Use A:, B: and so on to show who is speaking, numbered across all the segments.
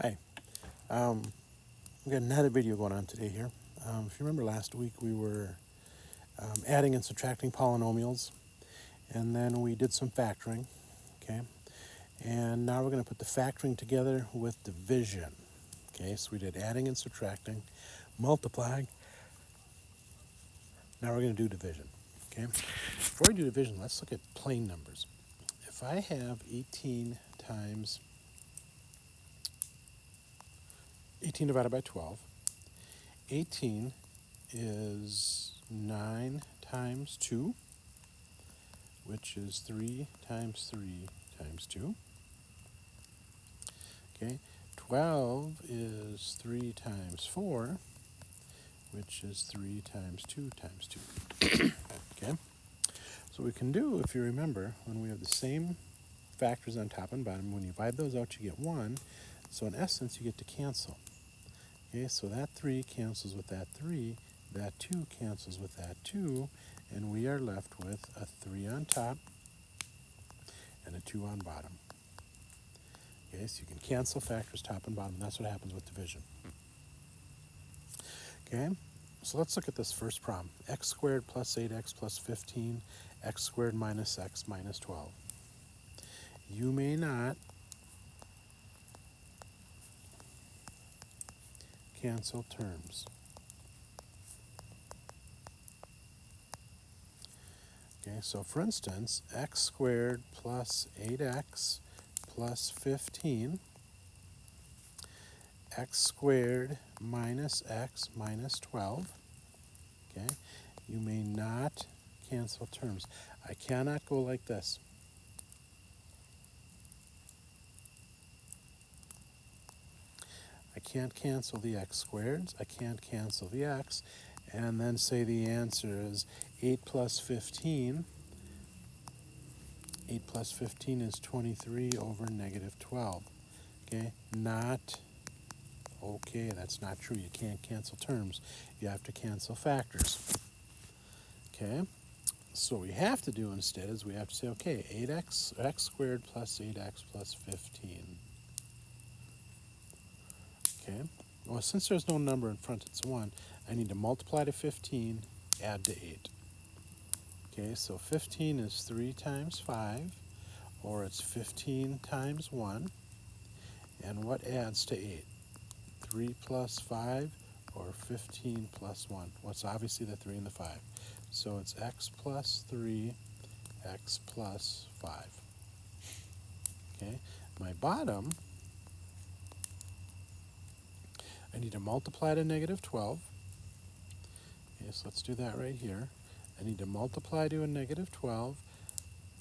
A: Hi. We got another video going on today here. If you remember last week, we were adding and subtracting polynomials, and then we did some factoring. Okay, and now we're going to put the factoring together with division. Okay, so we did adding and subtracting, multiplying. Now we're going to do division. Okay, before we do division, let's look at plain numbers. If I have 18 divided by 12, 18 is 9 times 2, which is 3 times 3 times 2. Okay, 12 is 3 times 4, which is 3 times 2 times 2. Okay, so what we can do, if you remember, when we have the same factors on top and bottom, when you divide those out, you get 1. So in essence, you get to cancel. Okay, so that 3 cancels with that 3, that 2 cancels with that 2, and we are left with a 3 on top and a 2 on bottom. Okay, so you can cancel factors top and bottom. That's what happens with division. Okay, so let's look at this first problem. X squared plus 8x plus 15, x squared minus x minus 12. You may not cancel terms. Okay, so for instance, x squared plus 8x plus 15, x squared minus x minus 12. Okay, you may not cancel terms. I cannot go like this. I can't cancel the x squareds, I can't cancel the x, and then say the answer is 8 plus 15. 8 plus 15 is 23 over negative 12. Okay, not okay, that's not true. You can't cancel terms. You have to cancel factors. Okay, so what we have to do instead is we have to say, okay, 8x squared plus 8x plus 15. Okay, well, since there's no number in front, it's 1, I need to multiply to 15, add to 8. Okay, so 15 is 3 times 5, or it's 15 times 1. And what adds to 8? 3 plus 5, or 15 plus 1? What's obviously the 3 and the 5. So it's x plus 3, x plus 5. Okay, my bottom, I need to multiply to negative 12. Okay, so let's do that right here. I need to multiply to a negative 12.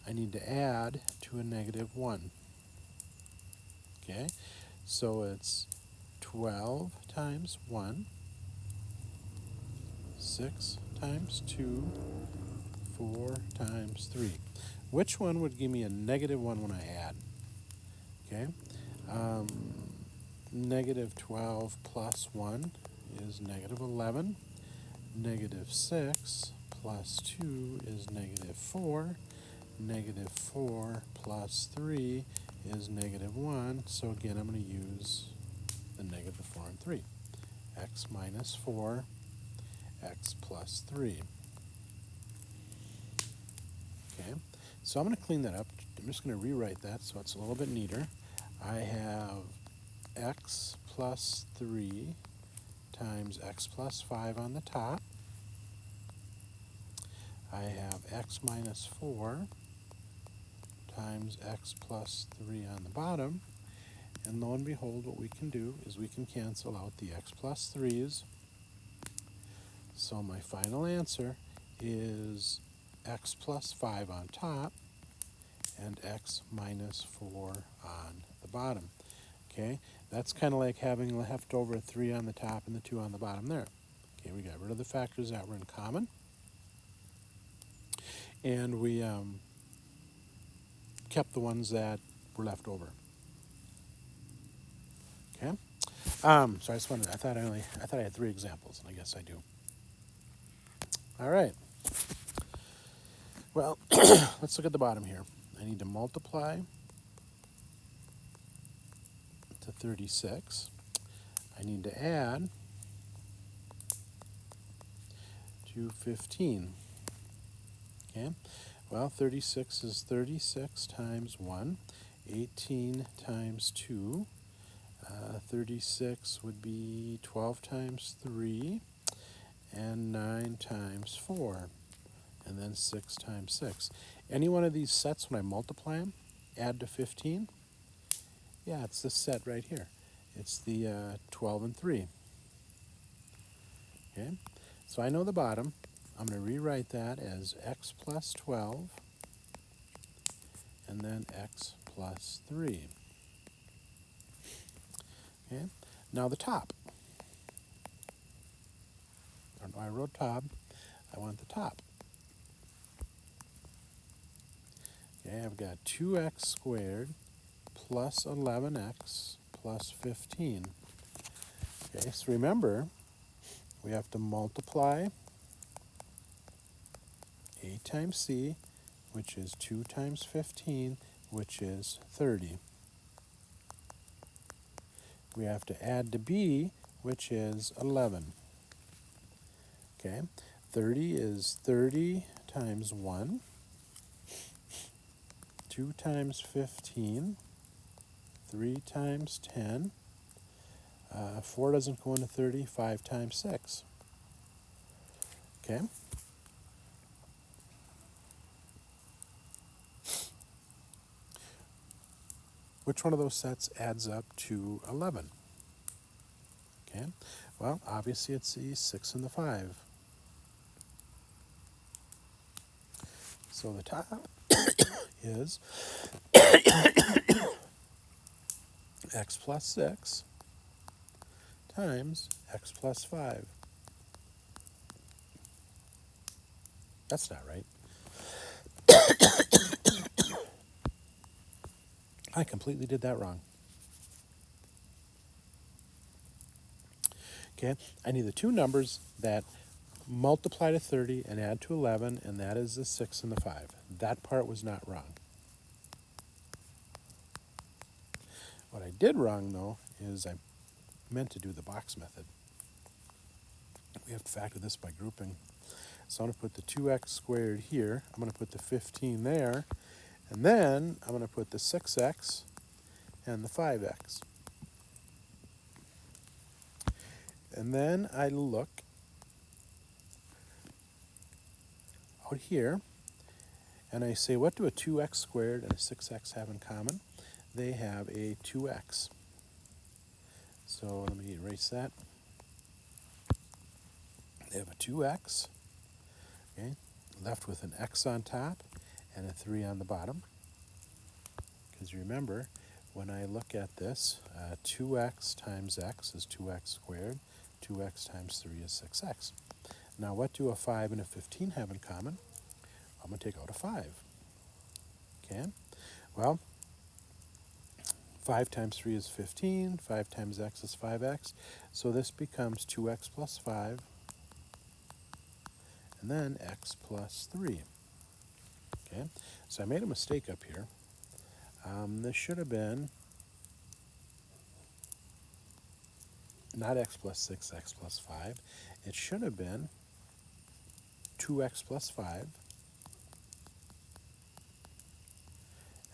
A: I need to add to a negative 1. Okay, so it's 12 times 1, 6 times 2, 4 times 3. Which one would give me a negative 1 when I add? Okay, negative 12 plus 1 is negative 11. Negative 6 plus 2 is negative 4. Negative 4 plus 3 is negative 1. So again, I'm going to use the negative 4 and 3. X minus 4, x plus 3. Okay, so I'm going to clean that up. I'm just going to rewrite that so it's a little bit neater. I have x plus 3 times x plus 5 on the top. I have x minus 4 times x plus 3 on the bottom. And lo and behold, what we can do is we can cancel out the x plus 3's. So my final answer is x plus 5 on top and x minus 4 on the bottom. Okay, that's kind of like having left over a 3 on the top and the 2 on the bottom there. Okay, we got rid of the factors that were in common. And we kept the ones that were left over. Okay, so I just wanted, I thought I had 3 examples, and I guess I do. All right. Well, let's look at the bottom here. I need to multiply to to 36. I need to add to 15. Okay, well, 36 is 36 times 1, 18 times 2. 36 would be 12 times 3, and 9 times 4, and then 6 times 6. Any one of these sets, when I multiply them, add to 15? Yeah, it's this set right here. It's the 12 and 3. Okay, so I know the bottom. I'm going to rewrite that as x plus 12, and then x plus 3. Okay, now the top. I wrote top. I want the top. Okay, I've got 2x squared plus 11x plus 15. Okay, so remember, we have to multiply a times c, which is 2 times 15, which is 30. We have to add to b, which is 11. Okay, 30 is 30 times 1, 2 times 15, 3 times 10, 4 doesn't go into 30, 5 times 6. Okay, which one of those sets adds up to 11? Okay, well, obviously it's the 6 and the 5. So the top is x plus 6 times x plus 5. That's not right. I completely did that wrong. Okay, I need the two numbers that multiply to 30 and add to 11, and that is the 6 and the 5. That part was not wrong. What I did wrong, though, is I meant to do the box method. We have to factor this by grouping. So I'm going to put the 2x squared here. I'm going to put the 15 there. And then I'm going to put the 6x and the 5x. And then I look out here, and I say, what do a 2x squared and a 6x have in common? They have a 2x. So let me erase that. They have a 2x, okay, left with an x on top and a 3 on the bottom. Because remember, when I look at this, 2x times x is 2x squared. 2x times 3 is 6x. Now, what do a 5 and a 15 have in common? I'm going to take out a 5. Okay? Well, 5 times 3 is 15. 5 times x is 5x. So this becomes 2x plus 5, and then x plus 3. Okay? So I made a mistake up here. This should have been not x plus 6, x plus 5. It should have been 2x plus 5,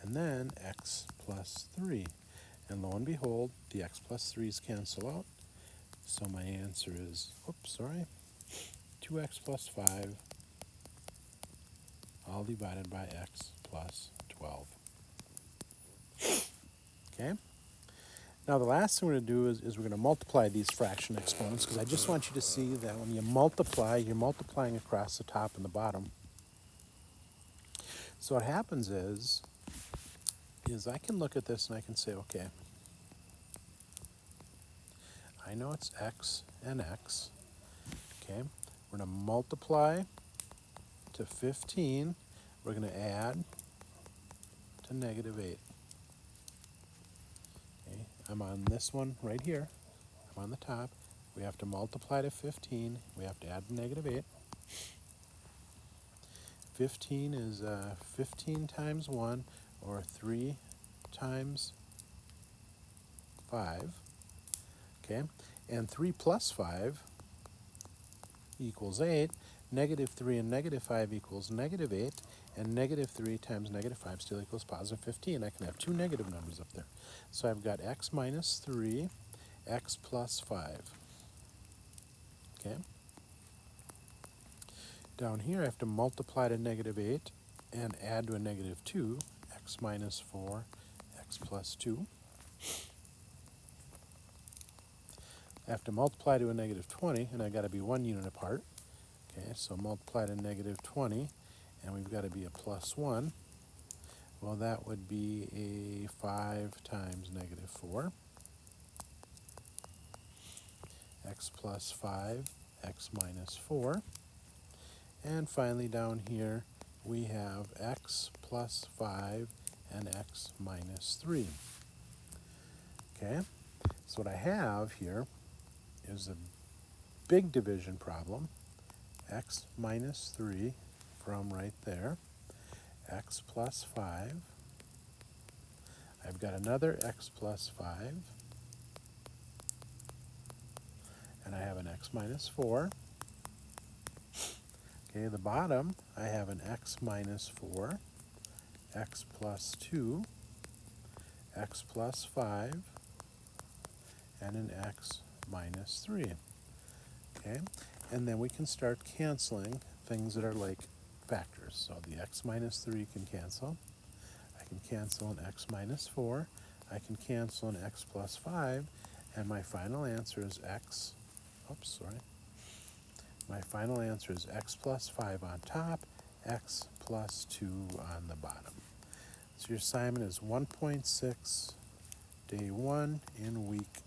A: and then x plus 3. And lo and behold, the x plus 3's cancel out. So my answer is, 2x plus 5, all divided by x plus 12. Okay? Now the last thing we're going to do is we're going to multiply these fraction exponents, because I just want you to see that when you multiply, you're multiplying across the top and the bottom. So what happens is I can look at this and I can say, okay, I know it's x and x. Okay, we're going to multiply to 15. We're going to add to negative 8. Okay, I'm on this one right here. I'm on the top. We have to multiply to 15. We have to add to negative 8. 15 is 15 times 1, or 3 times 5. Okay, and 3 plus 5 equals 8. Negative 3 and negative 5 equals negative 8. And negative 3 times negative 5 still equals positive 15. I can have two negative numbers up there. So I've got x minus 3, x plus 5. Okay. Down here I have to multiply to negative 8 and add to a negative 2, x minus 4, x plus 2. I have to multiply to a negative 20, and I've got to be 1 unit apart. Okay, so multiply to negative 20, and we've got to be a plus 1. Well, that would be a 5 times negative 4. X plus 5, x minus 4. And finally down here we have x plus 5 and x minus 3. Okay, so what I have here is a big division problem, x minus 3 from right there, x plus 5. I've got another x plus 5, and I have an x minus 4. Okay, the bottom, I have an x minus 4, x plus 2, x plus 5, and an x minus 3. Okay, and then we can start canceling things that are like factors. So the x minus 3 can cancel. I can cancel an x minus 4. I can cancel an x plus 5. And my final answer is my final answer is x plus 5 on top, x plus 2 on the bottom. So your assignment is 1.6, day 1 in week